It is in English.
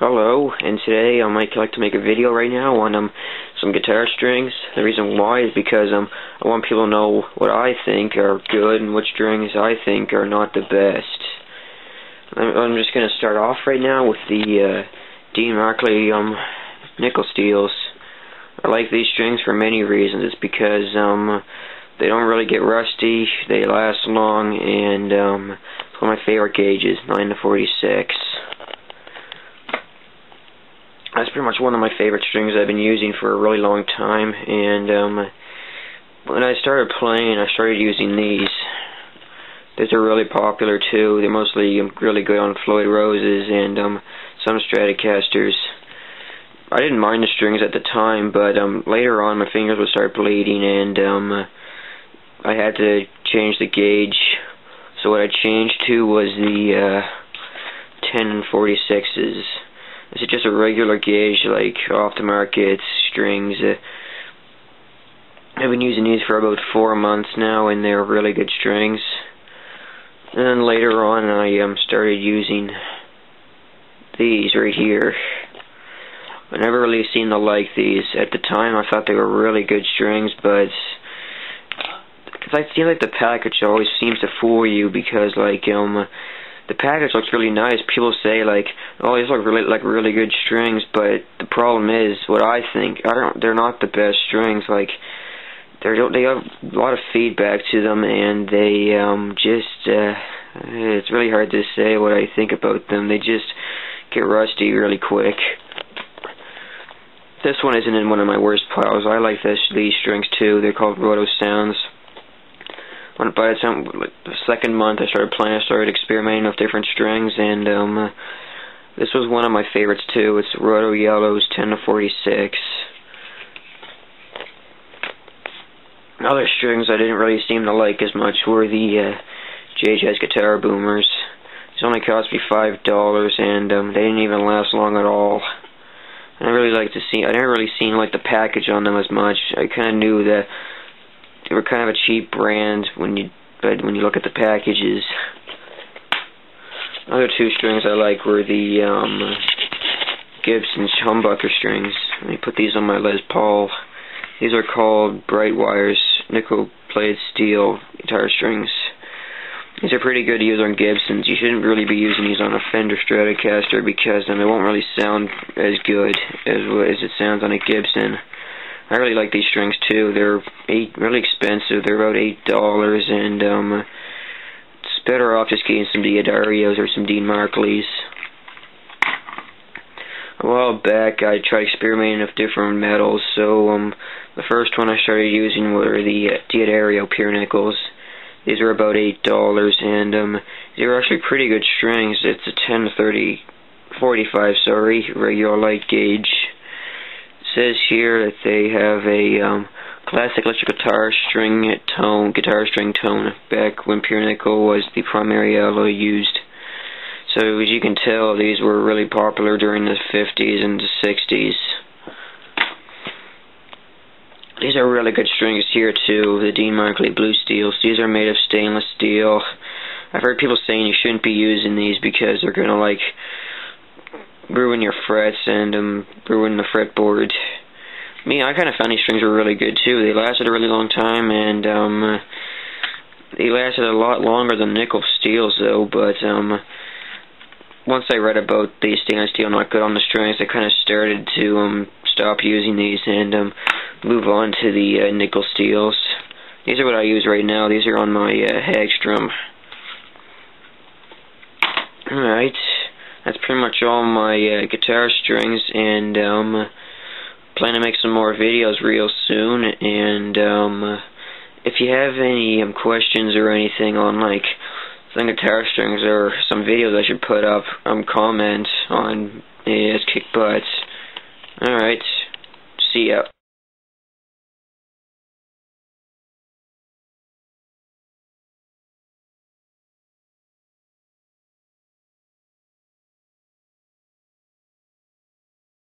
Hello, and today I might like to make a video right now on some guitar strings. The reason why is because I want people to know what I think are good and what strings I think are not the best. I'm just going to start off right now with the Dean Markley nickel steels. I like these strings for many reasons. It's because they don't really get rusty, they last long, and it's one of my favorite gauges, 9 to 46. That's pretty much one of my favorite strings I've been using for a really long time, and when I started playing, I started using these. These are really popular too. They're mostly really good on Floyd Roses and some Stratocasters. I didn't mind the strings at the time, but later on my fingers would start bleeding, and I had to change the gauge. So what I changed to was the 10 and 46s. This is just a regular gauge, like off the market strings. I've been using these for about 4 months now, and they're really good strings. And then later on, I started using these right here. I never really seemed to like these. At the time, I thought they were really good strings, but cause I feel like the package always seems to fool you, because like the package looks really nice. People say like, oh, these look really good strings, but the problem is, what I think, they're not the best strings. Like they have a lot of feedback to them, and they it's really hard to say what I think about them. They just get rusty really quick. This one isn't in one of my worst piles. I like these strings too. They're called Roto Sounds. By the second month I started playing, I started experimenting with different strings, and this was one of my favorites too. It's Roto Yellows 10 to 46. Other strings I didn't really seem to like as much were the JHS Guitar Boomers. These only cost me $5, and they didn't even last long at all. I never really seen like the package on them as much. I kind of knew that they were kind of a cheap brand when you look at the packages. Other two strings I like were the Gibson humbucker strings. Let me put these on my Les Paul. These are called Bright Wires nickel-plated steel guitar strings. These are pretty good to use on Gibsons. You shouldn't really be using these on a Fender Stratocaster, because they won't really sound as good as it sounds on a Gibson. I really like these strings too. They're really expensive. They're about $8, and it's better off just getting some Diodarios or some Dean Markleys. A while back, I tried experimenting with different metals. So the first one I started using were the Diodario Pure Nickels. These were about $8, and they were actually pretty good strings. It's a 10 to 45, regular light gauge. It says here that they have a classic electric guitar string tone back when pure nickel was the primary alloy used. So as you can tell, these were really popular during the 50s and the 60s. These are really good strings here too, the Dean Markley Blue Steels. These are made of stainless steel. I've heard people saying you shouldn't be using these because they're gonna like ruin your frets and ruin the fretboard. I kind of found these strings were really good too. They lasted a really long time, and they lasted a lot longer than nickel steels though. But once I read about the stainless steel not good on the strings, I kind of started to stop using these and move on to the nickel steels. These are what I use right now. These are on my Hagstrom. Alright. That's pretty much all my guitar strings, and plan to make some more videos real soon. And if you have any questions or anything on like some guitar strings or some videos I should put up, comment on AS Kick Butts. Alright, see ya.